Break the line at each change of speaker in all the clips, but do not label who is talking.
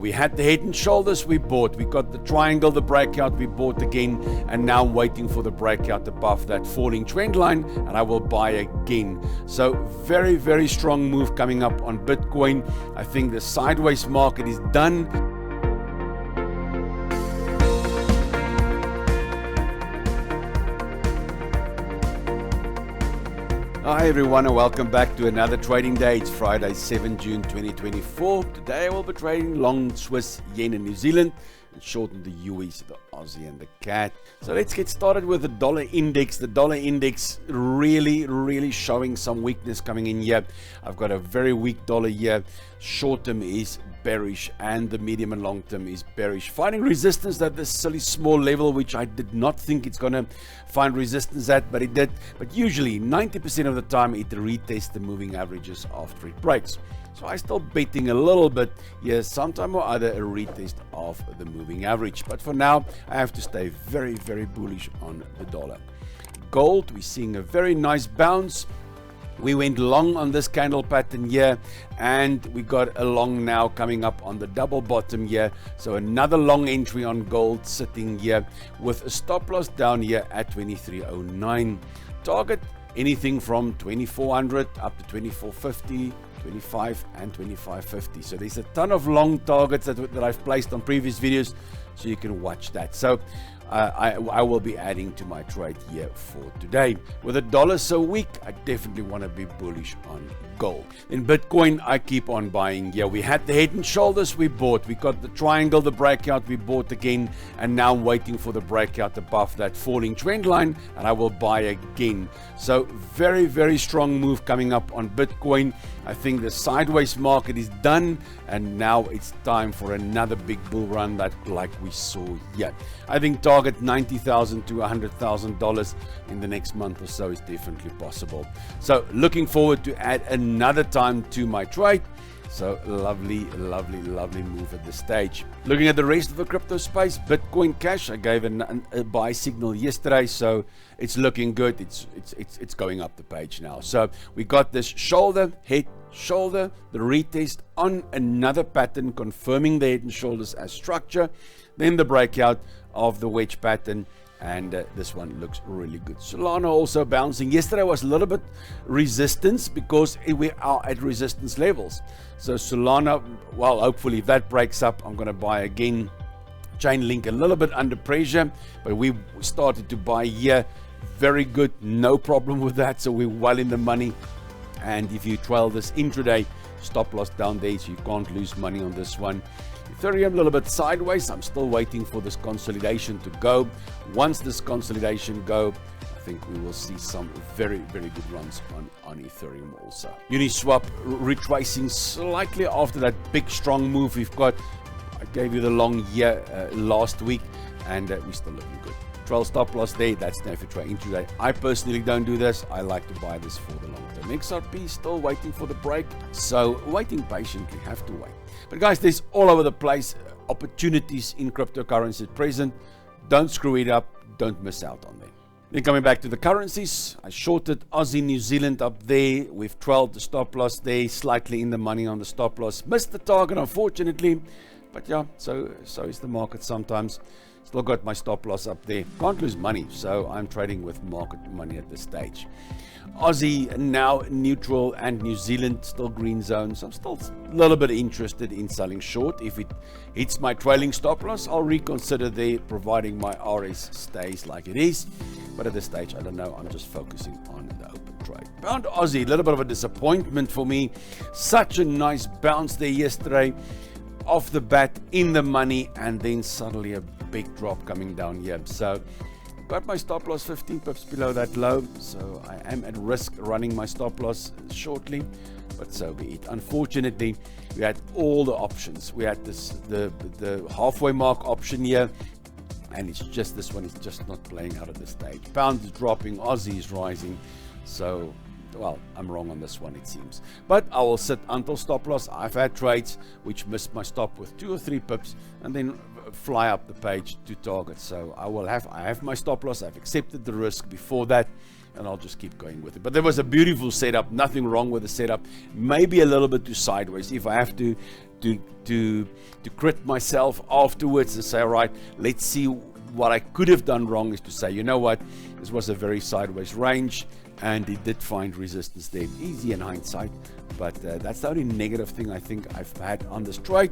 We had the head and shoulders, we bought. We got the triangle, the breakout, we bought again. And now I'm waiting for the breakout above that falling trend line, and I will buy again. So very, very strong move coming up on Bitcoin. I think the sideways market is done. Hi everyone, and welcome back to another trading day. It's Friday, 7 June 2024. Today I will be trading long Swiss, yen and New Zealand, and short in the US, the Aussie and the CAD. So let's get started with the dollar index. The dollar index really showing some weakness coming in here. I've got a very weak dollar here. Short term is bearish and the medium and long term is bearish, finding resistance at this silly small level, which I did not think it's going to find resistance at, but it did. But usually 90% of the time it retests the moving averages after it breaks. So I still betting a little bit, yes, sometime or other a retest of the moving average. But for now I have to stay very bullish on the dollar. Gold, we're seeing a very nice bounce. We went long on this candle pattern here, and we got a long now coming up on the double bottom here. So another long entry on gold sitting here with a stop loss down here at 23.09. Target anything from 2400 up to 2450, 25 and 2550. So there's a ton of long targets that I've placed on previous videos, so you can watch that. So I will be adding to my trade here for today. With the dollar so weak, I definitely want to be bullish on gold. In Bitcoin, I keep on buying. Yeah, we had the head and shoulders, we bought. We got the triangle, the breakout, we bought again. And now I'm waiting for the breakout above that falling trend line, and I will buy again. So very strong move coming up on Bitcoin. I think the sideways market is done, and now it's time for another big bull run like we saw here. I think target $90,000 to $100,000 in the next month or so is definitely possible. So looking forward to add another time to my trade. So lovely move at this stage. Looking at the rest of the crypto space, Bitcoin Cash, I gave a buy signal yesterday, so it's looking good. It's going up the page now. So we got this shoulder, head, shoulder, the retest on another pattern, confirming the head and shoulders as structure, then the breakout of the wedge pattern. And this one looks really good. Solana also bouncing. Yesterday was a little bit resistance because we are at resistance levels. So Solana, well, hopefully if that breaks up, I'm going to buy again. Chain link a little bit under pressure, but we started to buy here. Very good, no problem with that. So we're well in the money. And if you trail this intraday, stop loss down there, so you can't lose money on this one. Ethereum a little bit sideways. I'm still waiting for this consolidation to go. Once this consolidation go, I think we will see some very good runs on Ethereum also. Uniswap retracing slightly after that big strong move we've got. I gave you the long year last week, and we're still looking good. Trail stop loss there, that's now if you try intraday. I personally don't do this. I like to buy this for the long term. XRP still waiting for the break, so waiting patiently, have to wait. But guys, there's all over the place opportunities in cryptocurrency at present. Don't screw it up, don't miss out on them. Then coming back to the currencies, I shorted Aussie, New Zealand up there. We've trailed the stop loss there, slightly in the money on the stop loss. Missed the target, unfortunately. But yeah, so is the market sometimes. Still got my stop loss up there. Can't lose money, so I'm trading with market money at this stage. Aussie now neutral and New Zealand still green zone. So I'm still a little bit interested in selling short. If it hits my trailing stop loss, I'll reconsider there, providing my RS stays like it is. But at this stage, I don't know. I'm just focusing on the open trade. Pound Aussie, a little bit of a disappointment for me. Such a nice bounce there yesterday. Off the bat, in the money, and then suddenly a big drop coming down here. So got my stop loss 15 pips below that low, so I am at risk running my stop loss shortly, but so be it. Unfortunately, we had all the options. We had the halfway mark option here, and it's just this one is just not playing out at this stage. Pound is dropping, Aussie is rising, so well, I'm wrong on this one, it seems. But I will sit until stop loss. I've had trades which missed my stop with 2 or 3 pips and then fly up the page to target. So I have my stop loss. I've accepted the risk before that, and I'll just keep going with it. But there was a beautiful setup, nothing wrong with the setup. Maybe a little bit too sideways. If I have to to crit myself afterwards and say, all right, let's see what I could have done wrong, is to say, you know what, this was a very sideways range and it did find resistance there. Easy in hindsight, but that's the only negative thing I think I've had on this trade.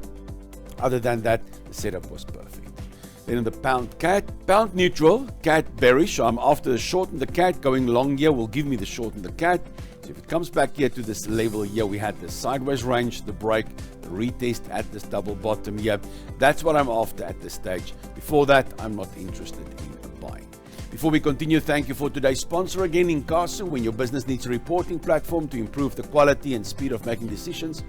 Other than that, the setup was perfect. Then in the pound cat, pound neutral, cat bearish. So I'm after the short in the cat. Going long here will give me the short in the cat. So if it comes back here to this level here, we had the sideways range, the break, the retest at this double bottom here. That's what I'm after at this stage. Before that, I'm not interested in buying. Before we continue, thank you for today's sponsor again, Indices. When your business needs a reporting platform to improve the quality and speed of making decisions,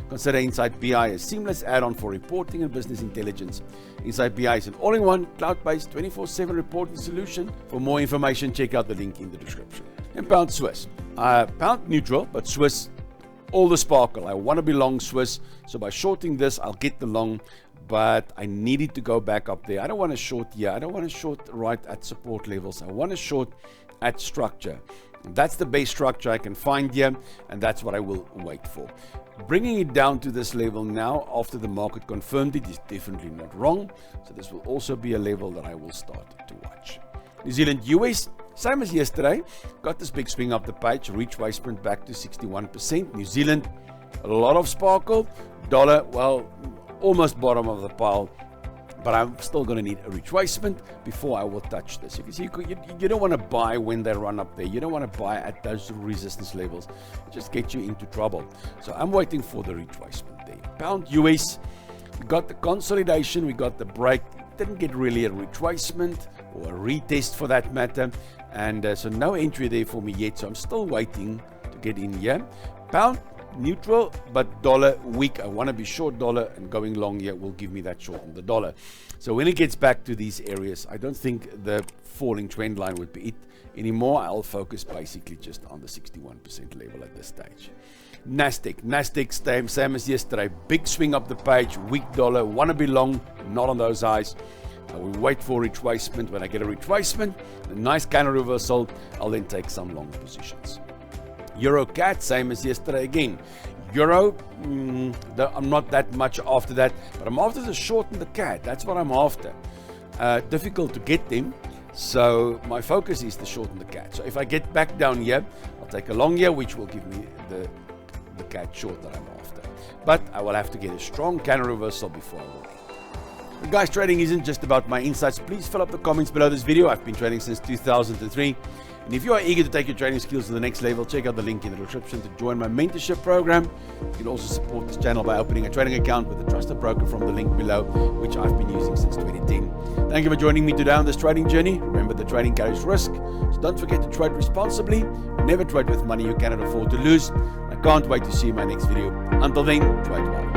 consider Insight BI a seamless add-on for reporting and business intelligence. Insight BI is an all-in-one, cloud-based, 24/7 reporting solution. For more information, check out the link in the description. And pound Swiss. Pound neutral, but Swiss, all the sparkle. I want to be long Swiss, so by shorting this, I'll get the long, but I needed to go back up there. I don't want to short here. I don't want to short right at support levels. I want to short at structure. That's the base structure I can find here, and that's what I will wait for. Bringing it down to this level now, after the market confirmed it, is definitely not wrong. So this will also be a level that I will start to watch. New Zealand US, same as yesterday. Got this big swing up the page, retracement sprint back to 61%. New Zealand, a lot of sparkle. Dollar, well, almost bottom of the pile. But I'm still going to need a retracement before I will touch this. You can see you don't want to buy when they run up there. You don't want to buy at those resistance levels. It just gets you into trouble. So I'm waiting for the retracement there. Pound US, we got the consolidation, we got the break. Didn't get really a retracement or a retest for that matter. And so no entry there for me yet. So I'm still waiting to get in here. Pound neutral, but dollar weak. I want to be short dollar, and going long here will give me that short on the dollar. So when it gets back to these areas, I don't think the falling trend line would be it anymore. I'll focus basically just on the 61% level at this stage. Nasdaq, same as yesterday. Big swing up the page, weak dollar, want to be long, not on those highs. I will wait for retracement. When I get a retracement, a nice counter reversal, I'll then take some long positions. Euro cat, same as yesterday again. Euro, I'm not that much after that, but I'm after the short in the cat. That's what I'm after. Difficult to get them, so my focus is the short in the cat. So if I get back down here, I'll take a long here, which will give me the cat short that I'm after. But I will have to get a strong counter reversal before I will get. But guys, trading isn't just about my insights. Please fill up the comments below this video. I've been trading since 2003. And if you are eager to take your trading skills to the next level, check out the link in the description to join my mentorship program. You can also support this channel by opening a trading account with a trusted broker from the link below, which I've been using since 2010. Thank you for joining me today on this trading journey. Remember, the trading carries risk, so don't forget to trade responsibly. Never trade with money you cannot afford to lose. I can't wait to see you in my next video. Until then, trade well.